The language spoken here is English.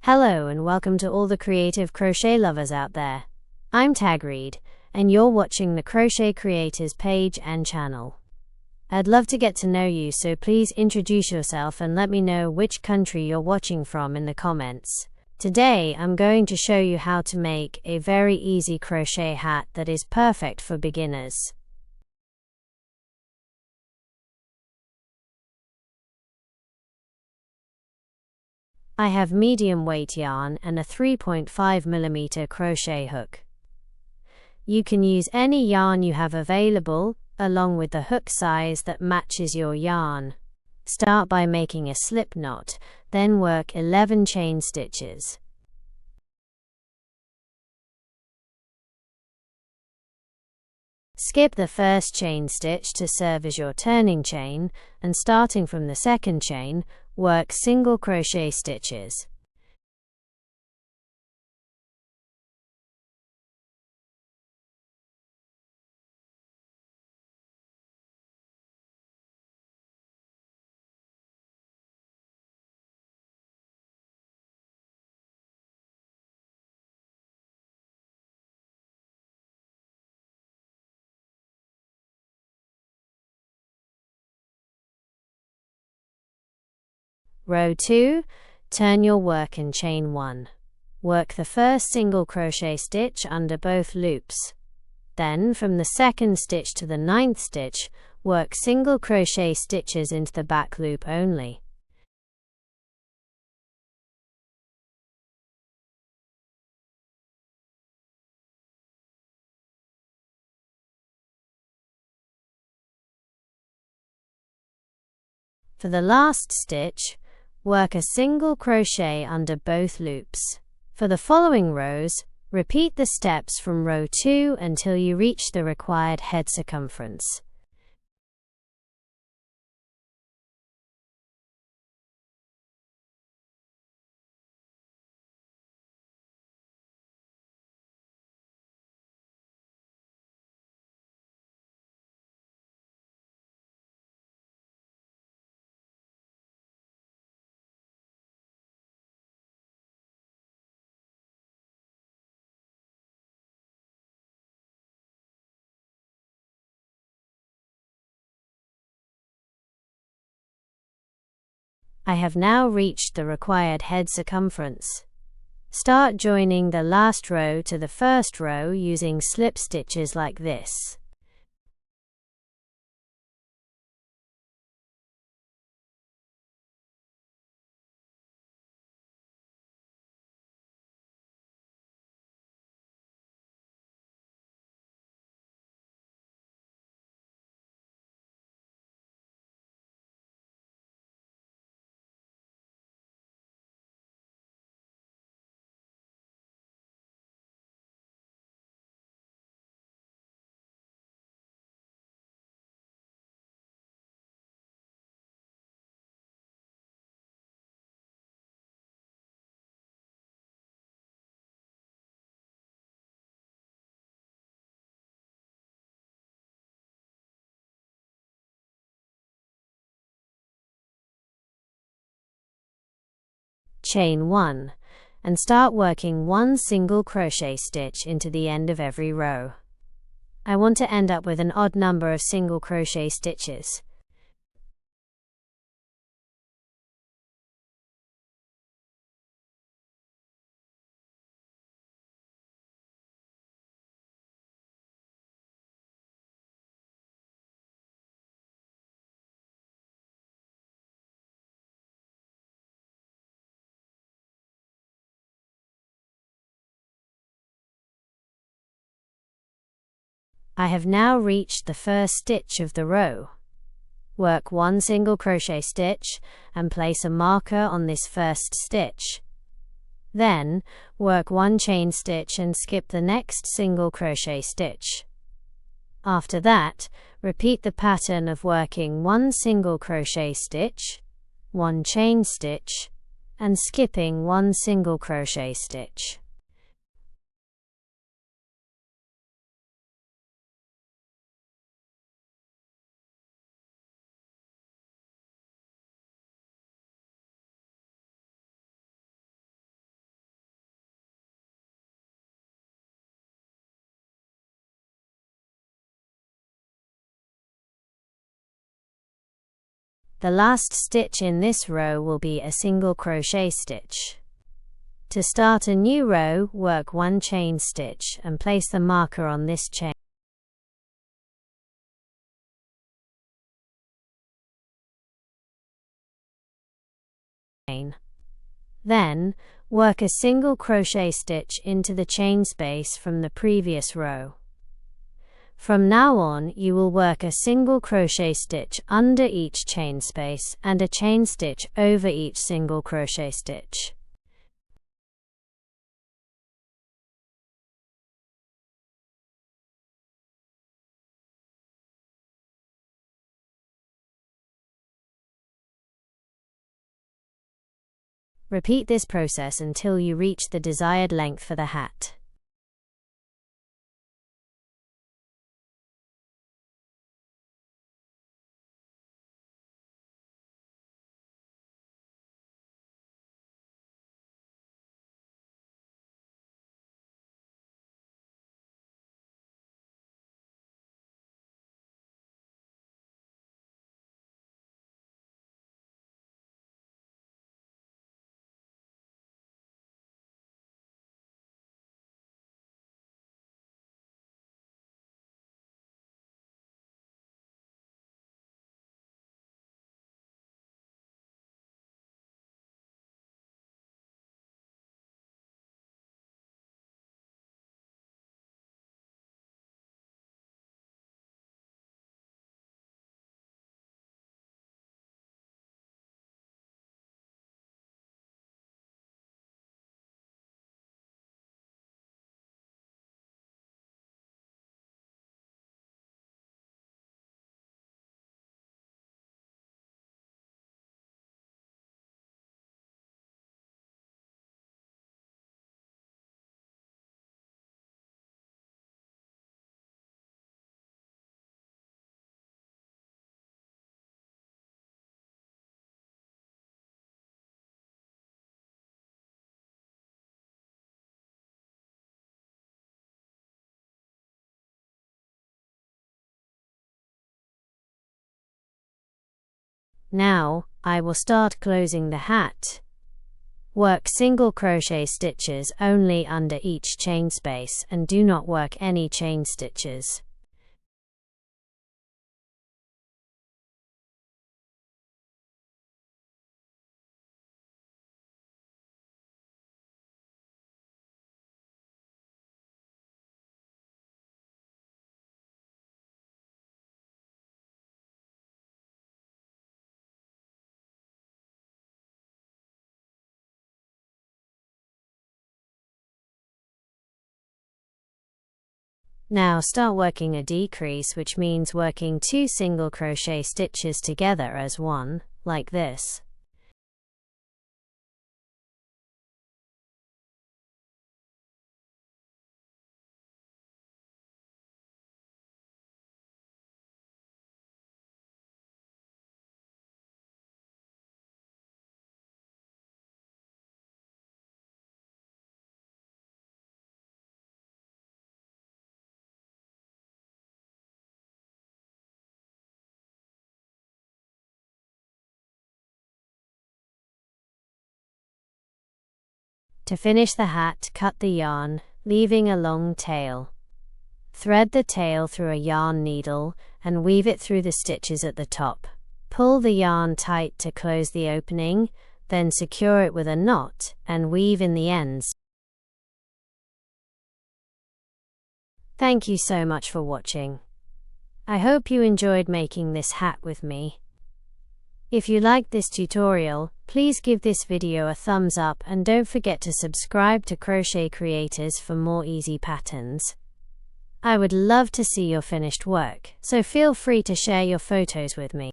Hello and welcome to all the creative crochet lovers out there. I'm Tagreed, and you're watching the Crochet Creators page and channel. I'd love to get to know you, so please introduce yourself and let me know which country you're watching from in the comments. Today I'm going to show you how to make a very easy crochet hat that is perfect for beginners. I have medium weight yarn and a 3.5mm crochet hook. You can use any yarn you have available, along with the hook size that matches your yarn. Start by making a slip knot, then work 11 chain stitches. Skip the first chain stitch to serve as your turning chain, and starting from the second chain, work single crochet stitches. Row 2, turn your work and chain 1. Work the first single crochet stitch under both loops. Then from the second stitch to the 9th stitch, work single crochet stitches into the back loop only. For the last stitch, work a single crochet under both loops. For the following rows, repeat the steps from row 2 until you reach the required head circumference. I have now reached the required head circumference. Start joining the last row to the first row using slip stitches like this. Chain 1, and start working one single crochet stitch into the end of every row. I want to end up with an odd number of single crochet stitches. I have now reached the first stitch of the row. Work one single crochet stitch and place a marker on this first stitch. Then, work one chain stitch and skip the next single crochet stitch. After that, repeat the pattern of working one single crochet stitch, one chain stitch, and skipping one single crochet stitch. The last stitch in this row will be a single crochet stitch. To start a new row, work 1 chain stitch and place the marker on this chain. Then, work a single crochet stitch into the chain space from the previous row. From now on, you will work a single crochet stitch under each chain space and a chain stitch over each single crochet stitch. Repeat this process until you reach the desired length for the hat. Now, I will start closing the hat. Work single crochet stitches only under each chain space and do not work any chain stitches. Now start working a decrease, which means working 2 single crochet stitches together as one, like this. To finish the hat, cut the yarn, leaving a long tail. Thread the tail through a yarn needle and weave it through the stitches at the top. Pull the yarn tight to close the opening, then secure it with a knot and weave in the ends. Thank you so much for watching. I hope you enjoyed making this hat with me. If you liked this tutorial, please give this video a thumbs up and don't forget to subscribe to Crochet Creators for more easy patterns. I would love to see your finished work, so feel free to share your photos with me.